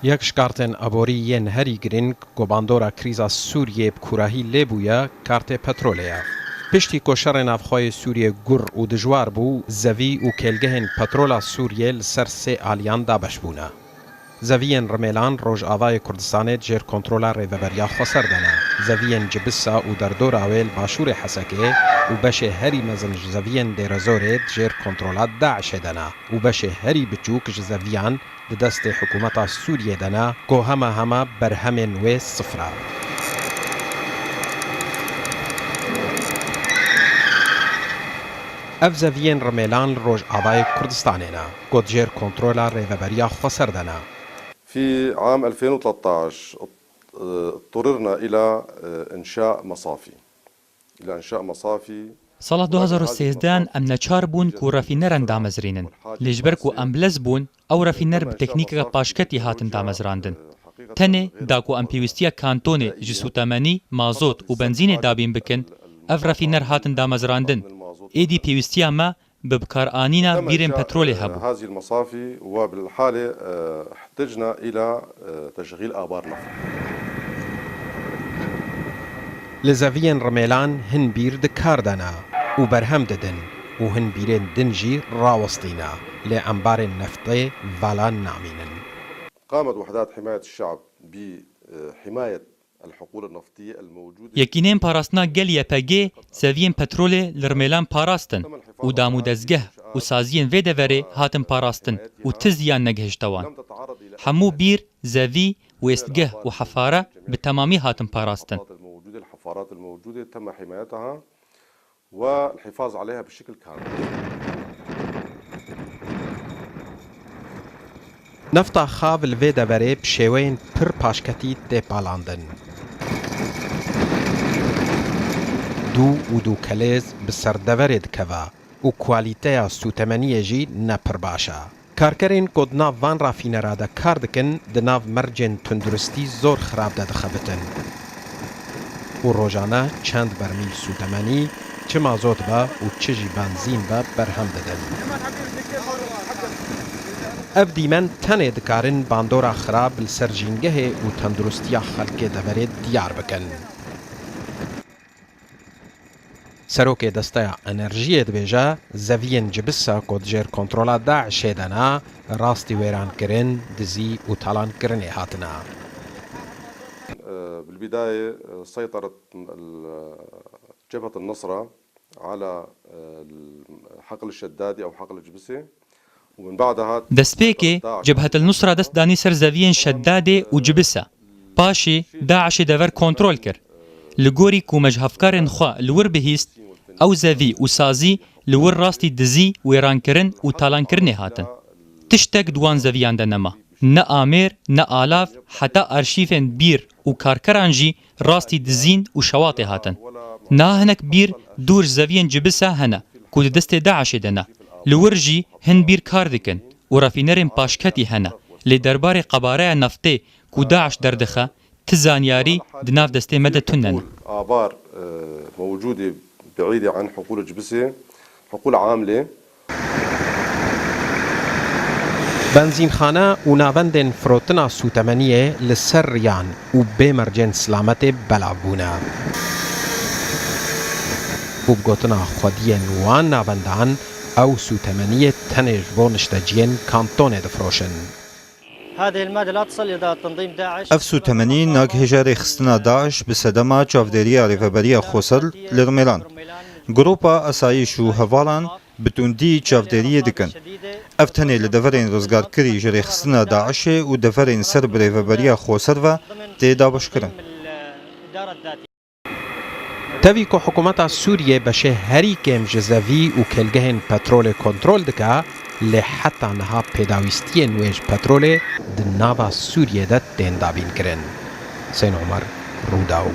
یک شکارتن ابوریین هری گرینگ گوباندورا کریزا سوریه بکوراهی لیبویا کارت پترولیا. پشتی کوشر نافخوای سوریه گر و دجوار بو زوی و کلگهن پترولا سوریه لسر سه آلیان دابش بونا. زویین رمیلان روژ آوای کردستان جر کنترولا ریوبریا خسر دنا. زویین جبسا و در دور آویل باشور حسکه و بشه هری مزن زویین دیرزورید جر کنترولا داعش دنا و بشه هری بچوک زویان دست حکومت سوریه دنا که همه برهم و صفرا. اف زویین رمیلان روژ آوای کردستانینا که جر کنترولا ریوبریا خسر دنا. في عام 2013 اضطررنا إلى إنشاء مصافي ساڵ 2013 ئەم نەچار بوون و ڕەفینەران دامەزرێنن لێژبەر و ئەمبلەز بوون ئەو ڕەفینەر بە تەکنیکەکە پاشکەتی هاتن دامەزراندن تەنێ داکو ئەم پێویستیە کانتۆنێ ji سوتەمەنی مازۆت و بەنزینێ دابین بکەن ئەف ڕەفینەر هاتن دامەزراندن ئێدی پێویستیە مە ببكارانينا بيرن بترولي هبو. هذه المصافي وبالحالة احتجنا إلى تشغيل آبار نفط. لزویین رمیلان هن بیر دکار دنا و برهم ددن و هن بیرن دنجی راوستینا لأنبار نفطی والان نامینن. قامت وحدات حماية الشعب بحماية الحقول النفطية الموجودة. يكينين باراستنا قل يباقي زويين بترولي لرميلان باراستن و دامو دزگه و سازين فيدا وري هاتن باراستن و تزيان نگهشتوان. همو بير زوي و استگه و حفارة بتمامي هاتن باراستن. الحفارات الموجودة تم حمايتها والحفاظ عليها بشكل كامل. نفتا خاف الفيدا وري بشوين پر پاشکتی تپالاندن. دو و دو کلیز بسردورد کوا و کوالیتیا سوتمنیه جی نپر باشا. کارکرین کد ناو وان رافینرا دا کار دکن دا ناو مرجن تندرستی زور خراب دا دخبتن. و روزانه چند برمیل سوتمنی چه مازوت با و چه جی بنزین با برهم دادن. اف دیمن تنه دکارن باندورا خراب لسرجینگه و تندرستی خلق دورد دیار بکن. سروک دسته انرژی دبیجا زویین جبسا کد جر کنترولا داعش دنا راستی ویران کرن دزی و تالان کرنه هاتنا. بالبداية سيطرت جبهة النصرة على حقل الشدادي أو حقل الجبسة ومن بعدها دسبيكي جبهة النصرة دست داني سر زويين شدادي و جبسة باشي داعش دور كنترول كر لغوري كو مجهفكارن خوا لور بهيست أو زوي و سازي لور راستي دزي ويران كرن و تالان كرني هاتن تشتك دوان زويان دنما نا آمير نا آلاف حتى أرشيفن بير و كاركران جي راستي دزين و شواطي هاتن نا هنك بير دور زوين جبسة هنا كود دست داعش دنا لورجي هن بير كار دكن و رافينرين باشكتي هنا لدربار قبارة نفطي كو داعش دردخة تزانياري دناف دستي مدى تنن آبار موجودة بعيدة عن حقول الجبسة حقول عاملة بنزین خانه و ناوندن فروتنا سوتمنیه لسر ریان و بمرجن سلامت بلابونا. و بگوتنا خودی نوان ناوندان او سوتمنیه تنج بونشتجین کانتون دفروشن. هذه المادة لا تصل إلى تنظيم داعش. اف سوتمنی ناگ هجار خستنا داعش بسدما چافدریا ریفبریا خوصل لرملان. گروپا اسایش و هوالان بتوندی چافدریه دکن. افتنی لدفرین رزگار کری جری خستنا داعش و دفرین سر بریفبریا خوصر و تیدا بشکرن. تاوی که حکومت سوریه بشه هری کم جزوی و کلگهن پترول کنترول دکا لحتا نها پیداویستی نویج پترول دناوا سوریه ده تین دابین کرن. سین عمر روداو